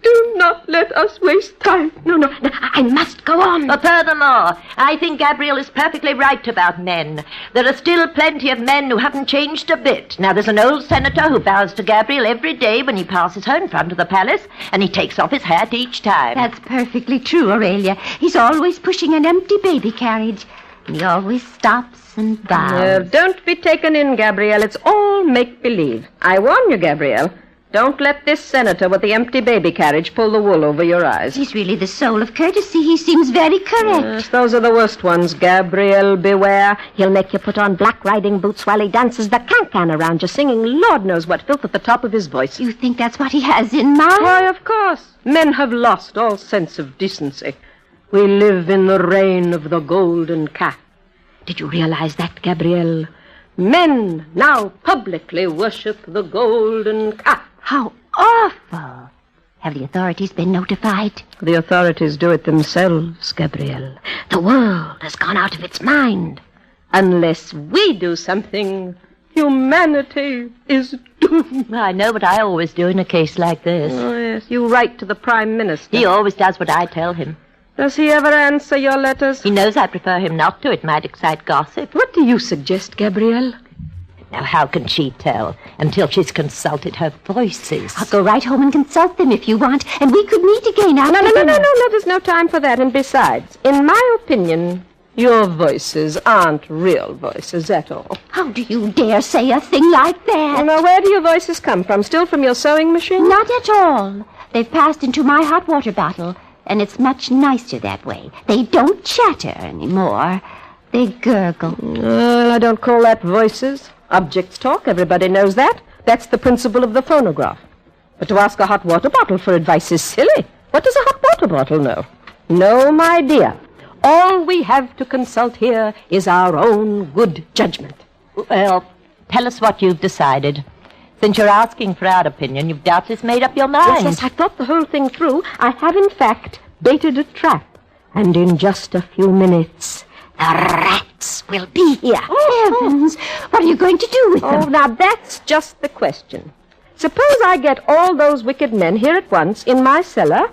do not let us waste time. No, I must go on. But furthermore, I think Gabrielle is perfectly right about men. There are still plenty of men who haven't changed a bit. Now, there's an old senator who bows to Gabrielle every day when he passes her in front of the palace, and he takes off his hat each time. That's perfectly true, Aurelia. He's always pushing an empty baby carriage, and he always stops and bows. Don't be taken in, Gabrielle. It's all make-believe. I warn you, Gabrielle. Don't let this senator with the empty baby carriage pull the wool over your eyes. He's really the soul of courtesy. He seems very correct. Yes, those are the worst ones. Gabrielle, beware. He'll make you put on black riding boots while he dances the can-can around you, singing Lord knows what filth at the top of his voice. You think that's what he has in mind? Why, of course. Men have lost all sense of decency. We live in the reign of the golden calf. Did you realize that, Gabrielle? Men now publicly worship the golden calf. How awful. Have the authorities been notified? The authorities do it themselves, Gabrielle. The world has gone out of its mind. Unless we do something, humanity is doomed. I know what I always do in a case like this. Oh, yes, you write to the Prime Minister. He always does what I tell him. Does he ever answer your letters? He knows I prefer him not to. It might excite gossip. What do you suggest, Gabrielle? Now, how can she tell until she's consulted her voices? I'll go right home and consult them if you want, and we could meet again after No, there's no time for that. And besides, in my opinion, your voices aren't real voices at all. How do you dare say a thing like that? Now, where do your voices come from? Still from your sewing machine? Not at all. They've passed into my hot water bottle, and it's much nicer that way. They don't chatter anymore. They gurgle. Well, I don't call that voices. Objects talk. Everybody knows that. That's the principle of the phonograph. But to ask a hot water bottle for advice is silly. What does a hot water bottle know? No, my dear. All we have to consult here is our own good judgment. Well, tell us what you've decided. Since you're asking for our opinion, you've doubtless made up your mind. Yes, I thought the whole thing through. I have, in fact, baited a trap. And in just a few minutes, the rats will be here. Oh, heavens! What are you going to do with them? Oh, now that's just the question. Suppose I get all those wicked men here at once in my cellar.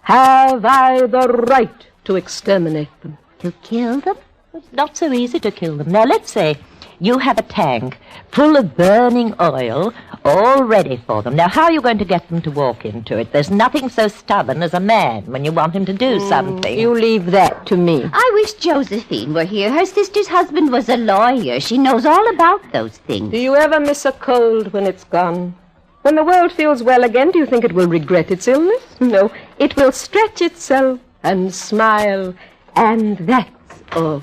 Have I the right to exterminate them? To kill them? It's not so easy to kill them. Now, let's say you have a tank full of burning oil all ready for them. Now, how are you going to get them to walk into it? There's nothing so stubborn as a man when you want him to do something. You leave that to me. I wish Josephine were here. Her sister's husband was a lawyer. She knows all about those things. Do you ever miss a cold when it's gone? When the world feels well again, do you think it will regret its illness? No, it will stretch itself and smile, and that's all.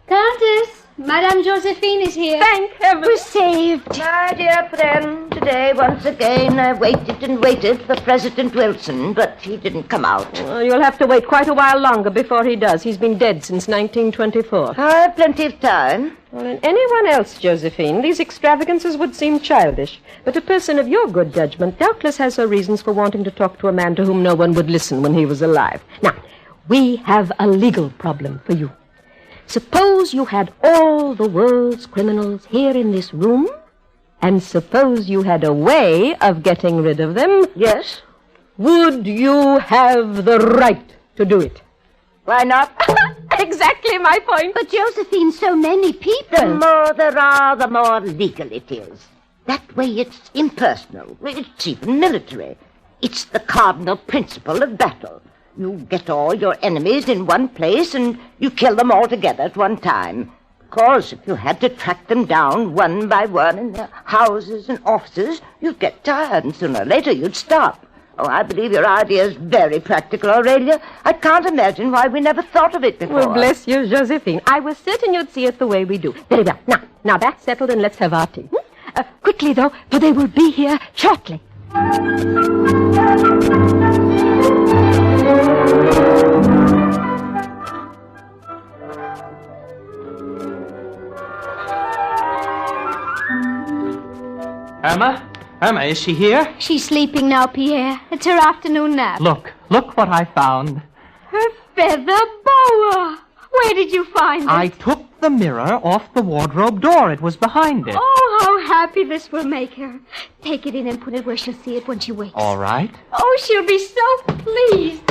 Countess, Madame Josephine is here. Thank heaven. We're saved. My dear friend, today, once again, I waited and waited for President Wilson, but he didn't come out. Well, you'll have to wait quite a while longer before he does. He's been dead since 1924. I have plenty of time. Well, in anyone else, Josephine, these extravagances would seem childish. But a person of your good judgment doubtless has her reasons for wanting to talk to a man to whom no one would listen when he was alive. Now, we have a legal problem for you. Suppose you had all the world's criminals here in this room, and suppose you had a way of getting rid of them. Yes? Would you have the right to do it? Why not? Exactly my point. But Josephine, so many people. The more there are, the more legal it is. That way it's impersonal. It's even military. It's the cardinal principle of battle. You get all your enemies in one place and you kill them all together at one time. Of course, if you had to track them down one by one in their houses and offices, you'd get tired and sooner or later you'd stop. Oh, I believe your idea is very practical, Aurelia. I can't imagine why we never thought of it before. Well, bless you, Josephine. I was certain you'd see it the way we do. Very well. Now that's settled, and let's have our tea. Quickly, though, for they will be here shortly. Irma, is she here? She's sleeping now, Pierre. It's her afternoon nap. Look what I found. Her feather boa. Where did you find it? I took the mirror off the wardrobe door. It was behind it. Oh, how happy this will make her. Take it in and put it where she'll see it when she wakes. All right. Oh, she'll be so pleased.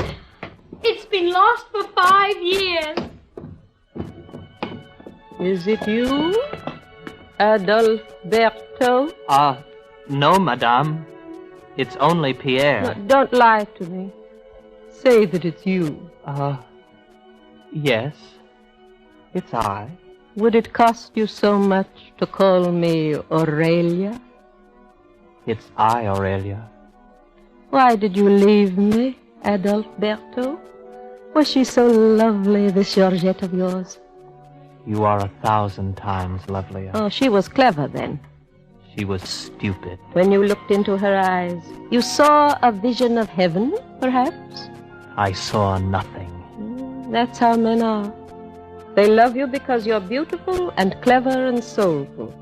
It's been lost for 5 years. Is it you, Adalberto? No, madame. It's only Pierre. No, don't lie to me. Say that it's you. Yes. It's I. Would it cost you so much to call me Aurelia? It's I, Aurelia. Why did you leave me, Adalberto? Was she so lovely, this Georgette of yours? You are 1,000 times lovelier. Oh, she was clever then. She was stupid. When you looked into her eyes, you saw a vision of heaven, perhaps? I saw nothing. That's how men are. They love you because you're beautiful and clever and soulful.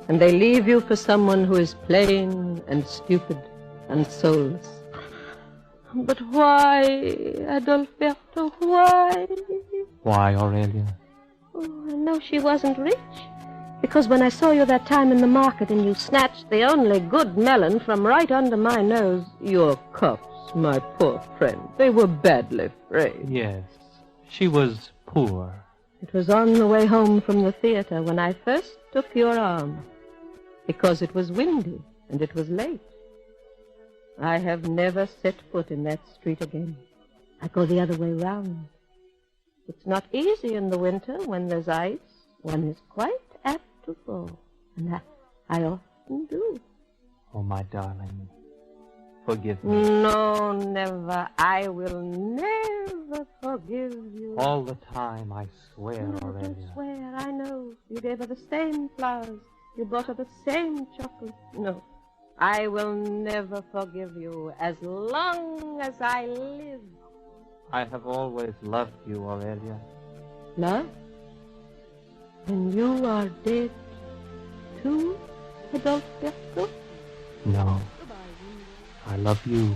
And they leave you for someone who is plain and stupid and soulless. But why, Adalberto, why? Why, Aurelia? Oh, I know she wasn't rich. Because when I saw you that time in the market and you snatched the only good melon from right under my nose, your cuffs my poor friend. They were badly frayed. Yes, she was poor. It was on the way home from the theater when I first took your arm, because it was windy and it was late. I have never set foot in that street again. I go the other way round. It's not easy in the winter when there's ice. One is quite apt to fall, and I often do. Oh, my darling, forgive me. No, never. I will never forgive you. All the time, I swear, No, Aurelia. don't swear. I know. You gave her the same flowers. You bought her the same chocolate. No, I will never forgive you as long as I live. I have always loved you, Aurelia. Love? And you are dead, too, Adolfo? No, I love you.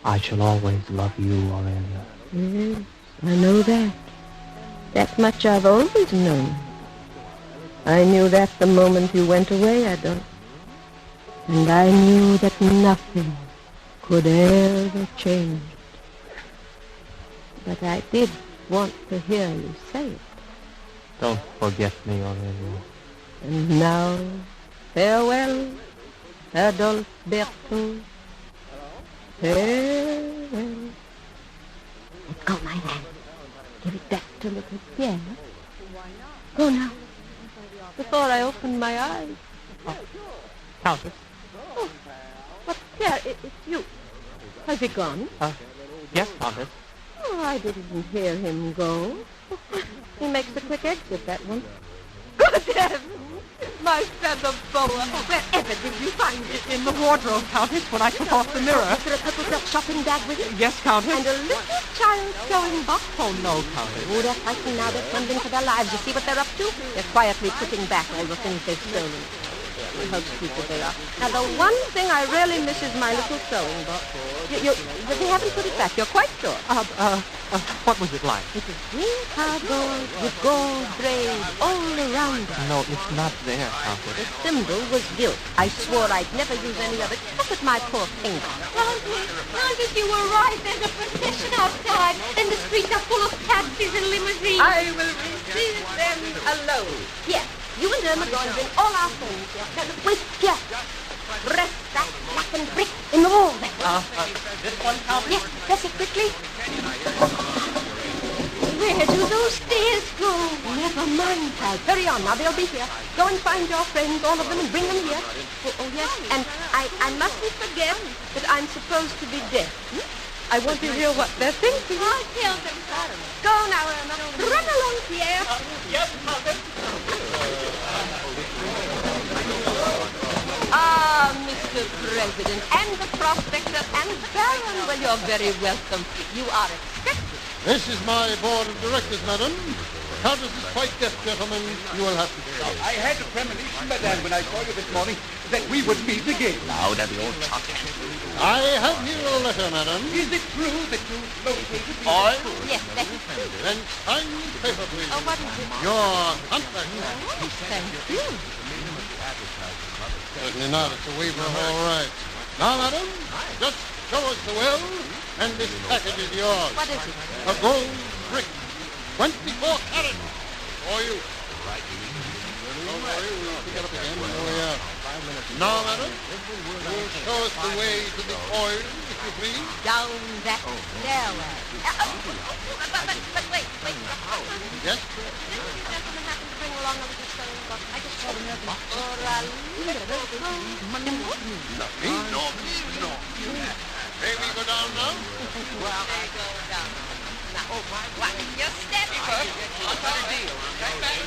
I shall always love you, Aurelia. Yes, I know that. That much I've always known. I knew that the moment you went away, Adolfo. And I knew that nothing could ever change. But I did want to hear you say it. Don't forget me, Aurelia. And now, farewell, Adolfo. Farewell. Let go my hand. Give it back to little Pierre. Go now, before I open my eyes. Countess. Oh, but Pierre, it's you. Has he gone? Yes, Countess. Oh, I didn't hear him go. He makes a quick exit, that one. Good heavens! My feather boa. Wherever did you find it? In the wardrobe, Countess, when I took off the mirror. Was there a purple silk shopping bag with it? Yes, Countess. And a little child sewing box? Oh, no, Countess. Oh, they're fighting now. They're trembling for their lives. You see what they're up to? They're quietly putting back all the things they've stolen. How stupid they are. Now, the one thing I really miss is my little sewing box. They haven't put it back. You're quite sure? What was it like? It was green cardboard with gold braid all around it. No, it's not there, Countess. The symbol was gilt. I swore I'd never use any of it. Look at my poor finger. Countess, you were right. There's a procession outside, and the streets are full of taxis and limousines. I will receive them alone. Here, you and Irma go and bring all our friends here. Now, wait, here. Press that blackened brick in the wall there. This one, Countess? Yes, press it quickly. Where do those stairs go? Never mind, pal. Hurry on. Now, they'll be here. Go and find your friends, all of them, and bring them here. Oh, yes. And I mustn't forget that I'm supposed to be deaf. I want to hear what they're thinking. I'll tell them. Go now, Irma. Run along, Pierre. Yes, Countess. Ah, Mr. President, and the Prospector, and Baron. Well, you're very welcome. You are expected. This is my board of directors, madam. The Countess is quite deaf, gentlemen. You will have to shout. I had a premonition, madame, when I saw you this morning, that we would meet again. Louder, the old chuckle. I have here a letter, madam. Is it true that you located me? Oil? Yes, that is true. Then sign the paper, please. Oh, what is it? Your contract. Oh, thank you. Certainly not. It's a waiver of all rights. Now, madam, just show us the will, and this package is yours. What is it? A gold brick. 24 carats. For you. Don't worry, we'll pick it up again when we're out. Now, madam, you'll show us the way to the oil, if you please. Down that stairway. But wait. Yes? Didn't you gentlemen happen to bring along a little sewing box? I just saw them or a little symbol? No. May we go down now? Well, they go down. Now, what? You're stepping. I'll cut a deal, okay?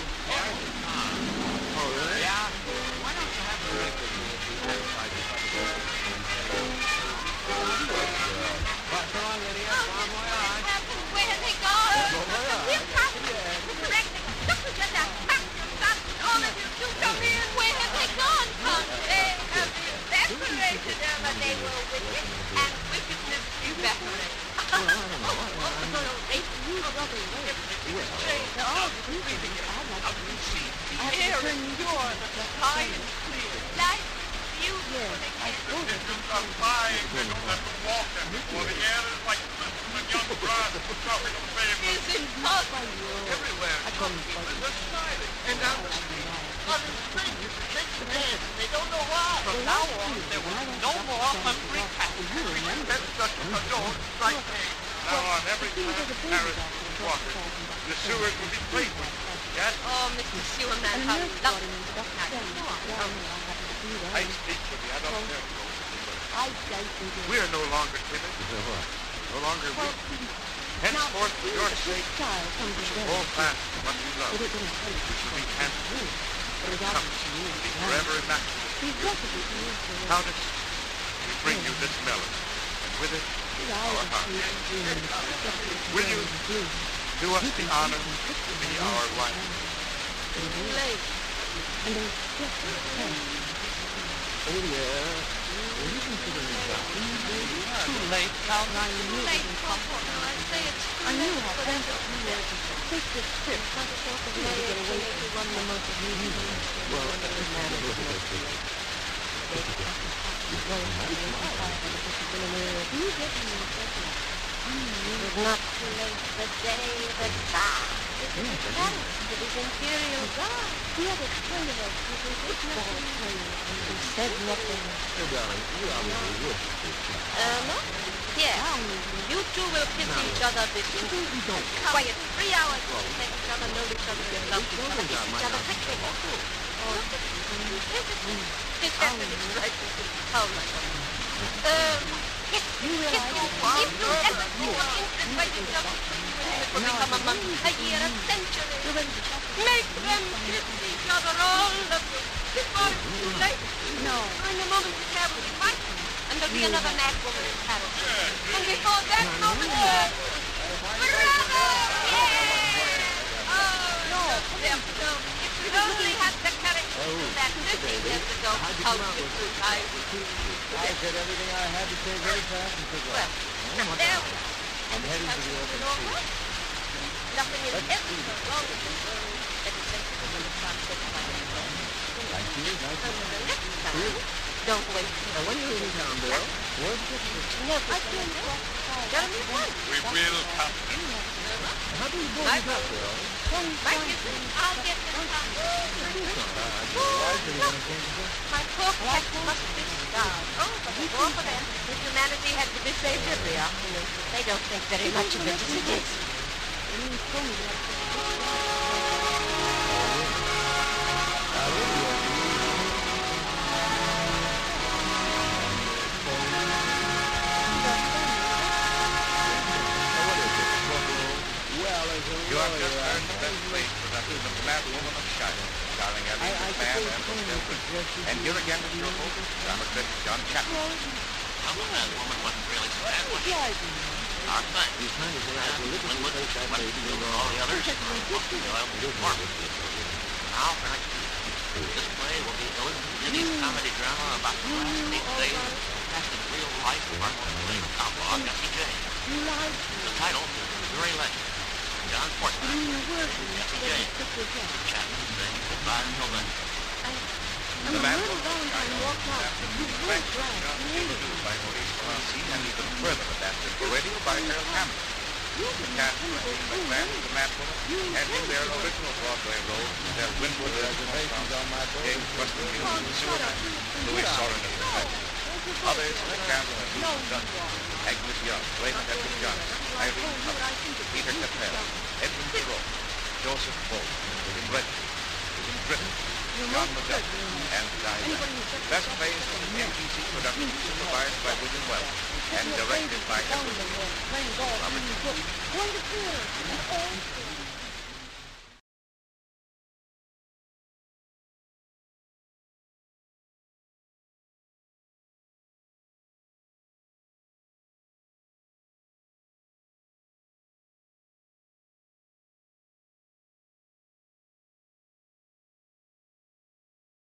Oh, really? Yeah. Why don't you have a record Where have they gone? We'll catch them. Mr. Rector, look who's in there. All of you two come in. Where have they gone, Countess? They have evaporated them, and they were wicked, and wickedness evaporated. Life, beautiful. Well, the air is like Christmas and young grass tropical pavement. It's impossible. Everywhere, people are smiling. And down the street, others strangers are shaking hands. They don't know why. From now on, there will be no more hungry cats. That's such a door like me. Now on every time Paris is watered, the sewers will be played with. Yes? Oh, Mr. Sewerman, how lovely. I speak for the adult girls. We are no longer timid. No longer weak. Henceforth, for your sake, we shall hold fast to what we love. We shall be handsome. Come, be forever immaculate. Countess, we bring you this melon, and with it, our heart. Will you do us the honor to be our wife? Oh, yeah. Too late, Count. Too late, Comfort. I say it's too late for them to do that. Take this trip. It's not too late. The day, the time. It is Paris. It is Imperial Guard. The other kind of us. It is nothing. He said nothing. Oh, darling, you obviously wish to. No? Yes. You two will kiss each other this quiet 3 hours. Take each other, know each other, and love each other. Kiss each other quickly. Oh, it's right. How much? Kiss. If you ever think of interest by yourself, it will become a month, a year, a century. Make them kiss each other, all of them. Before it's too late. No. In a moment, the hair will be white, and there'll be another Madwoman in Paris. And before that moment, forever! Yeah! Oh, no. If we only had the courage to do that 50 years ago, how different I would be. I said everything I had to say very fast and quickly. Well, now there we are. And this country is normal. Nothing is ever so wrong in the world that is sensible when it's not said by the world. Thank you. The next time, don't wait. Now, when you're in town, Bill, where's the picture? No, I can't talk. Just once. We will come. How do you boys up, Bill? Right, I'll get this time. My poor cat must be starved. Oh, but before for them, if humanity had to be saved every afternoon, they don't think very much of it as it is. You have just heard the best played production of The Madwoman of Chaillot, starring Elliot McMahon and Prospector. And here again is your host, drama critic John Chapman. Well, the Madwoman wasn't really so bad, was she? Our thing. All the others. Now, for next week, this play will be Elizabeth comedy drama about the last 8 days of the real life of our late outlaw, Jesse James. The title is Very Legend. John Portman, Jesse James, Chapman saying goodbye until then. The Madwoman of Chaillot is adapted from the French by Maurice Francy and even further adapted for radio by Harold Hammond. The cast of Elliot McMahon as the Madwoman, handling their original Broadway roles with their Winwood as the James Weston Hughes as the Sewerman, Louis Sorin as the French. Others like Campbell and Lucy Duncan, Agnes Young, Raymond Edward Johnson, Irene Hubbard, Peter Capel, Edwin Thoreau, Joseph Bolt, William Redford, William Griffith, John McDuffie, and Diane. Best plays was an NBC production supervised by William Wells and directed by Edward Robert.